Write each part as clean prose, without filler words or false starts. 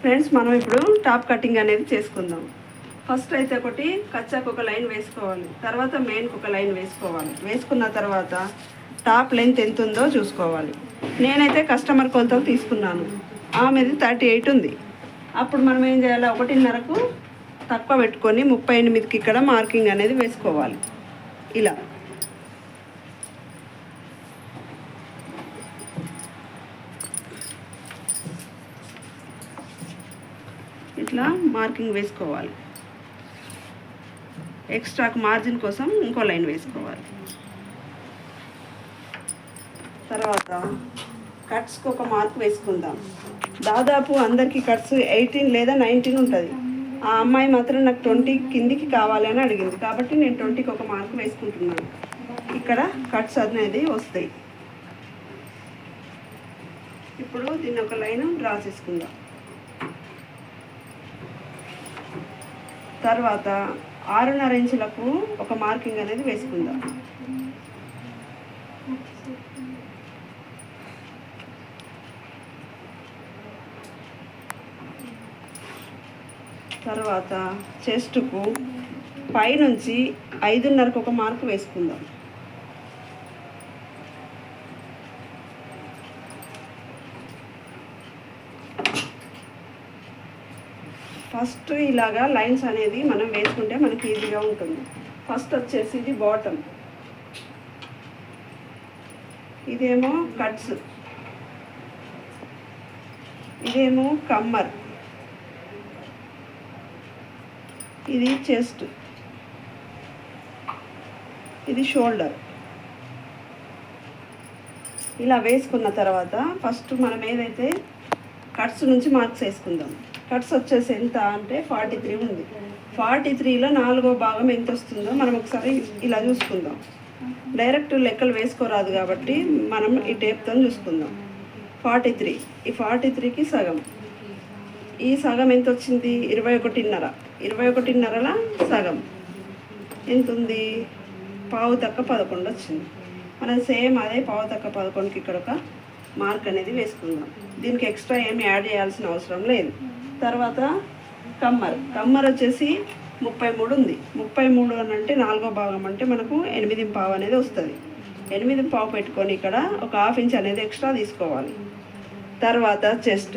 Friends, మనం ఇప్పుడు top cutting అనేది చేసుకుందాం. ఫస్ట్ అయితే ఒకటి కచ్చాకు ఒక లైన్ వేసుకోవాలి, తర్వాత మెయిన్కి ఒక లైన్ వేసుకోవాలి. వేసుకున్న తర్వాత టాప్ లెంత్ ఎంత ఉందో చూసుకోవాలి. నేనైతే కస్టమర్ కొలతలు తీసుకున్నాను, ఆమెది 38 ఉంది. అప్పుడు మనం ఏం చేయాలి, 1.5కు తక్కువ పెట్టుకొని 38కి ఇక్కడ మార్కింగ్ అనేది వేసుకోవాలి. ఇలా ఇట్లా మార్కింగ్ వేసుకోవాలి. ఎక్స్ట్రాకు మార్జిన్ కోసం ఇంకో లైన్ వేసుకోవాలి. తర్వాత కట్స్కి ఒక మార్క్ వేసుకుందాం. దాదాపు అందరికీ కట్స్ 18 లేదా 19 ఉంటుంది. ఆ అమ్మాయి మాత్రం నాకు 20 కిందికి కావాలి అని అడిగింది, కాబట్టి నేను 20కి ఒక మార్క్ వేసుకుంటున్నాను. ఇక్కడ కట్స్ అనేది వస్తాయి. ఇప్పుడు దీన్ని ఒక లైన్ డ్రా చేసుకుందాం. తర్వాత 6.5 ఇంచులకు ఒక మార్కింగ్ అనేది వేసుకుందాం. తర్వాత చెస్ట్కు పైనుంచి 5.5కు ఒక మార్క్ వేసుకుందాం. ఫస్ట్ ఇలాగా లైన్స్ అనేది మనం వేసుకుంటే మనకి ఈజీగా ఉంటుంది. ఫస్ట్ వచ్చేసి ఇది బాటమ్, ఇదేమో కట్స్, ఇదేమో కమ్మర్, ఇది చెస్ట్, ఇది షోల్డర్. ఇలా వేసుకున్న తర్వాత ఫస్ట్ మనం ఏదైతే కట్స్ నుంచి మార్క్స్ వేసుకుందాం. కట్స్ వచ్చేసి ఎంత అంటే 43 ఉంది. 43లో 4వ భాగం ఎంత వస్తుందో మనం ఒకసారి ఇలా చూసుకుందాం. డైరెక్ట్ లెక్కలు వేసుకోరాదు కాబట్టి మనం ఈ టేప్తో చూసుకుందాం. 43, ఈ 43కి సగం, ఈ సగం ఎంత వచ్చింది 21.5. 21.5ల సగం ఎంత ఉంది, 11.5 వచ్చింది. మనం సేమ్ అదే 11.5కి ఇక్కడ ఒక మార్క్ అనేది వేసుకుందాం. దీనికి ఎక్స్ట్రా ఏమి యాడ్ చేయాల్సిన అవసరం లేదు. తర్వాత కమ్మర్ వచ్చేసి 33 ఉంది. 33 అని అంటే 4వ భాగం అంటే మనకు 8.5 అనేది వస్తుంది. 8.5 పెట్టుకొని ఇక్కడ ఒక 1/2 ఇంచ్ అనేది ఎక్స్ట్రా తీసుకోవాలి. తర్వాత చెస్ట్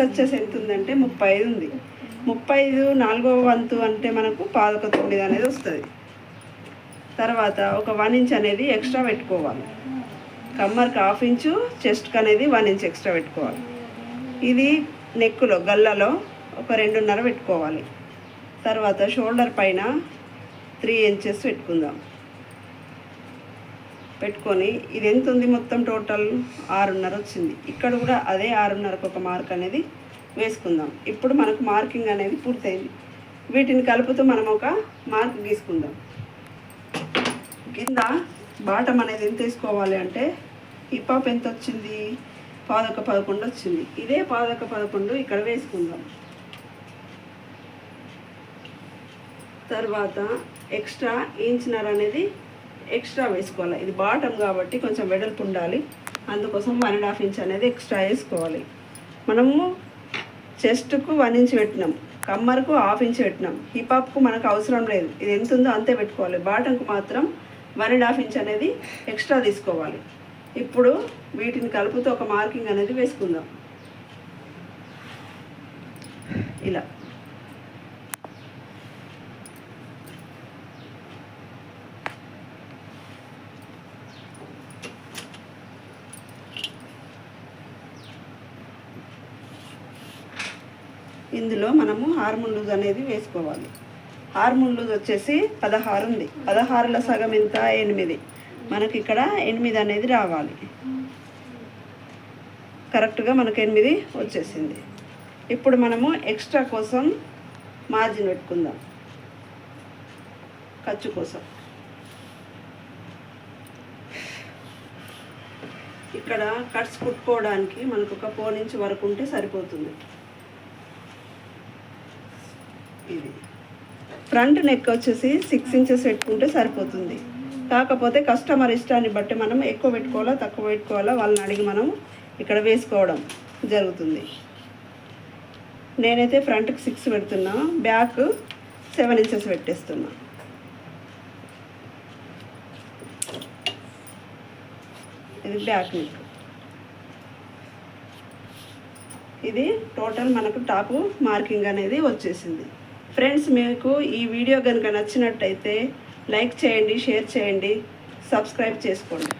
వచ్చేసి ఎంత ఉందంటే 35 ఉంది. 35 4వ వంతు అంటే మనకు 11.9 అనేది వస్తుంది. తర్వాత ఒక 1 ఇంచ్ అనేది ఎక్స్ట్రా పెట్టుకోవాలి. కమ్మర్కి 1/2 ఇంచు, చెస్ట్కి అనేది 1 ఇంచ్ ఎక్స్ట్రా పెట్టుకోవాలి. ఇది నెక్కులో గల్లలో ఒక 2.5 పెట్టుకోవాలి. తర్వాత షోల్డర్ పైన 3 ఇంచెస్ పెట్టుకుందాం. పెట్టుకొని ఇది ఎంత ఉంది మొత్తం టోటల్ 6.5 వచ్చింది. ఇక్కడ కూడా అదే 6.5కు ఒక మార్క్ అనేది వేసుకుందాం. ఇప్పుడు మనకు మార్కింగ్ అనేది పూర్తయింది. వీటిని కలుపుతూ మనం ఒక మార్క్ గీసుకుందాం. కింద బాటమ్ అనేది ఎంత వేసుకోవాలి అంటే హిప్ హాప్ ఎంత వచ్చింది, 11.11 వచ్చింది. ఇదే 11.11 ఇక్కడ వేసుకుందాం. తర్వాత ఎక్స్ట్రా ఇంచున్నర అనేది ఎక్స్ట్రా వేసుకోవాలి. ఇది బాటమ్ కాబట్టి కొంచెం వెడల్పు ఉండాలి, అందుకోసం 1.5 ఇంచ్ అనేది ఎక్స్ట్రా వేసుకోవాలి. మనము చెస్ట్కు 1 ఇంచ్ పెట్టినాం, కమ్మర్కు 1/2 ఇంచ్ పెట్టినాం. హిప్ హాప్కు మనకు అవసరం లేదు, ఇది ఎంత ఉందో అంతే పెట్టుకోవాలి. బాటంకు మాత్రం 1.5 ఇంచ్ అనేది ఎక్స్ట్రా తీసుకోవాలి. ఇప్పుడు వీటిని కలుపుతూ ఒక మార్కింగ్ అనేది వేసుకుందాం. ఇలా ఇందులో మనము హార్మోన్ లూజ్ అనేది వేసుకోవాలి. హార్మోన్ లూజ్ వచ్చేసి 16 ఉంది. 16ల సగం ఎంత 8. మనకి ఇక్కడ 8 అనేది రావాలి. కరెక్ట్గా మనకు 8 వచ్చేసింది. ఇప్పుడు మనము ఎక్స్ట్రా కోసం మార్జిన్ పెట్టుకుందాం. ఖర్చు కోసం ఇక్కడ కట్స్ కుట్టుకోవడానికి మనకు ఒక 4 ఇంచ్ వరకు ఉంటే సరిపోతుంది. ఇది ఫ్రంట్ నెక్ వచ్చేసి 6 ఇంచెస్ పెట్టుకుంటే సరిపోతుంది. కాకపోతే కస్టమర్ ఇష్టాన్ని బట్టి మనం ఎక్కువ పెట్టుకోవాలా తక్కువ పెట్టుకోవాలా వాళ్ళని అడిగి మనం ఇక్కడ వేసుకోవడం జరుగుతుంది. నేనైతే ఫ్రంట్కి 6 పెడుతున్నా, బ్యాక్ 7 ఇంచెస్ పెట్టేస్తున్నా. ఇది బ్యాక్ నెక్. ఇది టోటల్ మనకు టాపు మార్కింగ్ అనేది వచ్చేసింది. ఫ్రెండ్స్, మీకు ఈ వీడియో కనుక నచ్చినట్టయితే లైక్ చేయండి, షేర్ చేయండి, సబ్స్క్రైబ్ చేసుకోండి.